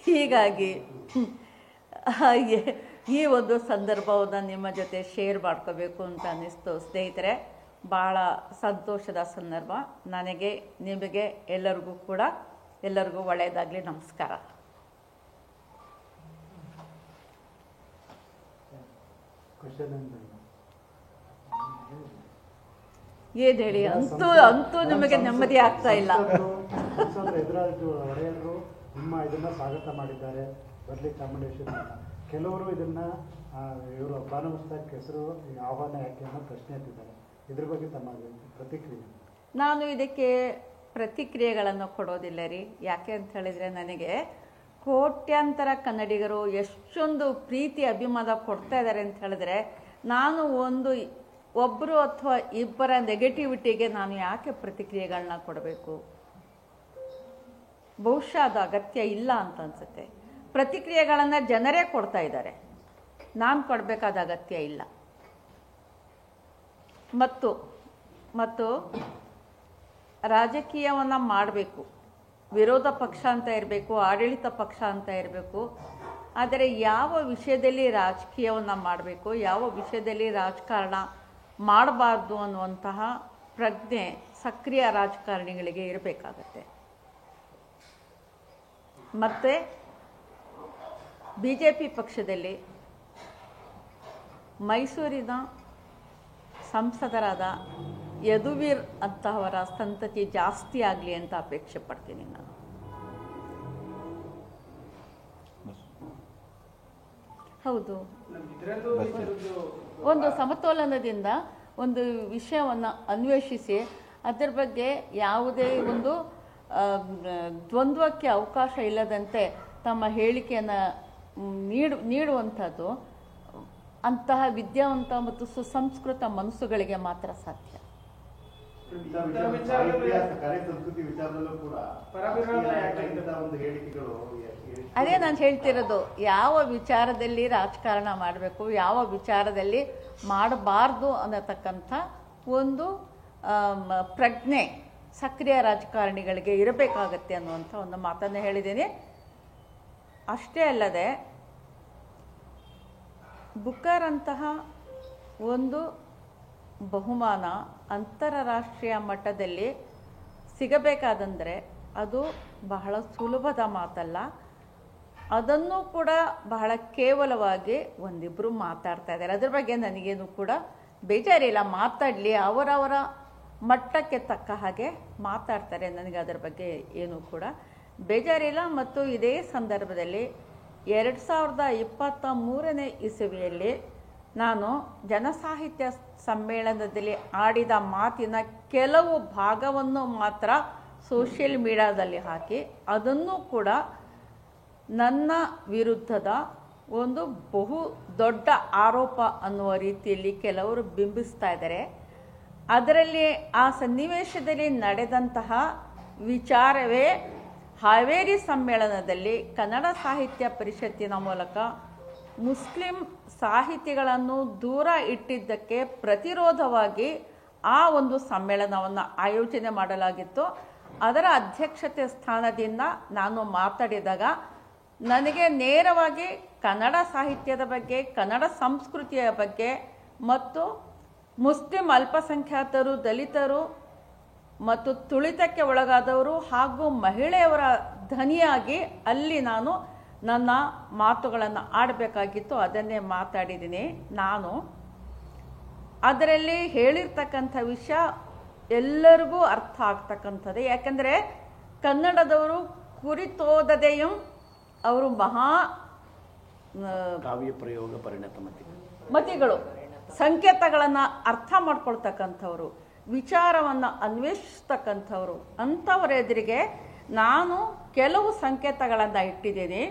ಹೀಗಾಗಿ ಈ ಒಂದು ಸಂದರ್ಭವನ್ನು ನಿಮ್ಮ ಜೊತೆ ಶೇರ್ ಮಾಡ್ಕೋಬೇಕು ಅಂತ ಅನ್ನಿಸ್ತು ಸ್ನೇಹಿತರೆ. ಭಾಳ ಸಂತೋಷದ ಸಂದರ್ಭ ನನಗೆ, ನಿಮಗೆ, ಎಲ್ಲರಿಗೂ ಕೂಡ. ಎಲ್ಲರಿಗೂ ಒಳ್ಳೆಯದಾಗಲಿ. ನಮಸ್ಕಾರ. ಏನು ಹೇಳಿ, ಅಂತೂ ನಿಮಗೆ ನೆಮ್ಮದಿ ಆಗ್ತಾ ಇಲ್ಲ. ಒಡೆಯರು ನಿಮ್ಮ ಇದನ್ನ ಸ್ವಾಗತ ಮಾಡಿದ್ದಾರೆ, ಬರ್ಲಿ ಚಾಮುಂಡೇಶ್ವರಿ. ಕೆಲವರು ಇದನ್ನ ಇವರು ಬಾನಮಸ್ತಕ್ ಹೆಸರು ಆಹ್ವಾನ ಯಾಕೆ ಅನ್ನೋ ಪ್ರಶ್ನೆ ಎತ್ತಿದ್ದಾರೆ. ಇದ್ರ ಬಗ್ಗೆ ತಮ್ಮ ಪ್ರತಿಕ್ರಿಯೆ? ನಾನು ಇದಕ್ಕೆ ಪ್ರತಿಕ್ರಿಯೆಗಳನ್ನು ಕೊಡೋದಿಲ್ಲ ರೀ. ಯಾಕೆ ಅಂತ ಹೇಳಿದರೆ, ನನಗೆ ಕೋಟ್ಯಾಂತರ ಕನ್ನಡಿಗರು ಎಷ್ಟೊಂದು ಪ್ರೀತಿ ಅಭಿಮಾನ ಕೊಡ್ತಾ ಇದ್ದಾರೆ ಅಂತ ಹೇಳಿದ್ರೆ, ನಾನು ಒಬ್ಬರು ಅಥವಾ ಇಬ್ಬರ ನೆಗೆಟಿವಿಟಿಗೆ ನಾನು ಯಾಕೆ ಪ್ರತಿಕ್ರಿಯೆಗಳನ್ನ ಕೊಡಬೇಕು? ಬಹುಶಃ ಅದು ಅಗತ್ಯ ಇಲ್ಲ ಅಂತ ಅನ್ಸುತ್ತೆ. ಪ್ರತಿಕ್ರಿಯೆಗಳನ್ನು ಜನರೇ ಕೊಡ್ತಾ ಇದ್ದಾರೆ, ನಾನು ಕೊಡಬೇಕಾದ ಅಗತ್ಯ ಇಲ್ಲ. ಮತ್ತು ರಾಜಕೀಯವನ್ನು ಮಾಡಬೇಕು, ವಿರೋಧ ಪಕ್ಷ ಅಂತ ಇರಬೇಕು, ಆಡಳಿತ ಪಕ್ಷ ಅಂತ ಇರಬೇಕು. ಆದರೆ ಯಾವ ವಿಷಯದಲ್ಲಿ ರಾಜಕೀಯವನ್ನು ಮಾಡಬೇಕು, ಯಾವ ವಿಷಯದಲ್ಲಿ ರಾಜಕಾರಣ ಮಾಡಬಾರ್ದು ಅನ್ನುವಂತಹ ಪ್ರಜ್ಞೆ ಸಕ್ರಿಯ ರಾಜಕಾರಣಿಗಳಿಗೆ ಇರಬೇಕಾಗತ್ತೆ. ಮತ್ತು BJP ಪಕ್ಷದಲ್ಲಿ ಮೈಸೂರಿನ ಸಂಸದರಾದ ಯದುವೀರ್ ಅಂತಹವರ ಸಂತತಿ ಜಾಸ್ತಿ ಆಗಲಿ ಅಂತ ಅಪೇಕ್ಷೆ ಪಡ್ತೀನಿ ನಾನು. ಹೌದು, ಒಂದು ಸಮತೋಲನದಿಂದ ಒಂದು ವಿಷಯವನ್ನು ಅನ್ವೇಷಿಸಿ ಅದರ ಬಗ್ಗೆ ಯಾವುದೇ ಒಂದು ದ್ವಂದ್ವಕ್ಕೆ ಅವಕಾಶ ಇಲ್ಲದಂತೆ ತಮ್ಮ ಹೇಳಿಕೆಯನ್ನು ನೀಡುವಂಥದ್ದು ಅಂತಹ ವಿದ್ಯಾವಂತ ಮತ್ತು ಸುಸಂಸ್ಕೃತ ಮನಸ್ಸುಗಳಿಗೆ ಮಾತ್ರ ಸಾಧ್ಯ. ಅದೇ ನಾನು ಹೇಳ್ತಿರೋದು, ಯಾವ ವಿಚಾರದಲ್ಲಿ ರಾಜಕಾರಣ ಮಾಡಬೇಕು, ಯಾವ ವಿಚಾರದಲ್ಲಿ ಮಾಡಬಾರ್ದು ಅನ್ನತಕ್ಕಂಥ ಒಂದು ಪ್ರಜ್ಞೆ ಸಕ್ರಿಯ ರಾಜಕಾರಣಿಗಳಿಗೆ ಇರಬೇಕಾಗತ್ತೆ ಅನ್ನುವಂಥ ಒಂದು ಮಾತನ್ನು ಹೇಳಿದ್ದೀನಿ. ಅಷ್ಟೇ ಅಲ್ಲದೆ, ಬುಕ್ಕರ್ ಅಂತಹ ಒಂದು ಬಹುಮಾನ ಅಂತಾರಾಷ್ಟ್ರೀಯ ಮಟ್ಟದಲ್ಲಿ ಸಿಗಬೇಕಾದಂದರೆ ಅದು ಬಹಳ ಸುಲಭದ ಮಾತಲ್ಲ. ಅದನ್ನು ಕೂಡ ಬಹಳ ಕೇವಲವಾಗಿ ಒಂದಿಬ್ಬರು ಮಾತಾಡ್ತಾ ಇದ್ದಾರೆ. ಅದ್ರ ಬಗ್ಗೆ ನನಗೇನು ಕೂಡ ಬೇಜಾರಿಲ್ಲ, ಮಾತಾಡಲಿ, ಅವರವರ ಮಟ್ಟಕ್ಕೆ ತಕ್ಕ ಹಾಗೆ ಮಾತಾಡ್ತಾರೆ. ನನಗೆ ಅದರ ಬಗ್ಗೆ ಏನೂ ಕೂಡ ಬೇಜಾರಿಲ್ಲ. ಮತ್ತು ಇದೇ ಸಂದರ್ಭದಲ್ಲಿ 2023ನೇ ಇಸವಿಯಲ್ಲಿ ನಾನು ಜನಸಾಹಿತ್ಯ ಸಮ್ಮೇಳನದಲ್ಲಿ ಆಡಿದ ಮಾತಿನ ಕೆಲವು ಭಾಗವನ್ನು ಮಾತ್ರ ಸೋಷಿಯಲ್ ಮೀಡಿಯಾದಲ್ಲಿ ಹಾಕಿ ಅದನ್ನು ಕೂಡ ನನ್ನ ವಿರುದ್ಧದ ಒಂದು ಬಹು ದೊಡ್ಡ ಆರೋಪ ಅನ್ನುವ ರೀತಿಯಲ್ಲಿ ಕೆಲವರು ಬಿಂಬಿಸ್ತಾ ಇದ್ದಾರೆ. ಅದರಲ್ಲಿ ಆ ಸನ್ನಿವೇಶದಲ್ಲಿ ನಡೆದಂತಹ ವಿಚಾರವೇ ಹಾವೇರಿ ಸಮ್ಮೇಳನದಲ್ಲಿ ಕನ್ನಡ ಸಾಹಿತ್ಯ ಪರಿಷತ್ತಿನ ಮೂಲಕ ಮುಸ್ಲಿಂ ಸಾಹಿತಿಗಳನ್ನು ದೂರ ಇಟ್ಟಿದ್ದಕ್ಕೆ ಪ್ರತಿರೋಧವಾಗಿ ಆ ಒಂದು ಸಮ್ಮೇಳನವನ್ನು ಆಯೋಜನೆ ಮಾಡಲಾಗಿತ್ತು. ಅದರ ಅಧ್ಯಕ್ಷತೆ ಸ್ಥಾನದಿಂದ ನಾನು ಮಾತಾಡಿದಾಗ ನನಗೆ ನೇರವಾಗಿ ಕನ್ನಡ ಸಾಹಿತ್ಯದ ಬಗ್ಗೆ, ಕನ್ನಡ ಸಂಸ್ಕೃತಿಯ ಬಗ್ಗೆ ಮತ್ತು ಮುಸ್ಲಿಂ ಅಲ್ಪಸಂಖ್ಯಾತರು, ದಲಿತರು ಮತ್ತು ತುಳಿತಕ್ಕೆ ಒಳಗಾದವರು ಹಾಗೂ ಮಹಿಳೆಯರ ಧ್ವನಿಯಾಗಿ ಅಲ್ಲಿ ನಾನು ನನ್ನ ಮಾತುಗಳನ್ನು ಆಡಬೇಕಾಗಿತ್ತು. ಅದನ್ನೇ ಮಾತಾಡಿದ್ದೀನಿ. ನಾನು ಅದರಲ್ಲಿ ಹೇಳಿರ್ತಕ್ಕಂಥ ವಿಷಯ ಎಲ್ಲರಿಗೂ ಅರ್ಥ ಆಗ್ತಕ್ಕಂಥದ್ದೇ. ಯಾಕಂದರೆ ಕನ್ನಡದವರು ಕುರಿತೋದದೆಯೂ ಅವರು ಮಹಾ ಕಾವ್ಯ ಪ್ರಯೋಗ ಪರಿಣತ ಮತಿಗಳು, ಸಂಕೇತಗಳನ್ನು ಅರ್ಥ ಮಾಡ್ಕೊಳ್ತಕ್ಕಂಥವ್ರು, ವಿಚಾರವನ್ನು ಅನ್ವೇಷಿಸ್ತಕ್ಕಂಥವ್ರು. ಅಂಥವರ ಎದುರಿಗೆ ನಾನು ಕೆಲವು ಸಂಕೇತಗಳನ್ನು ಇಟ್ಟಿದ್ದೀನಿ.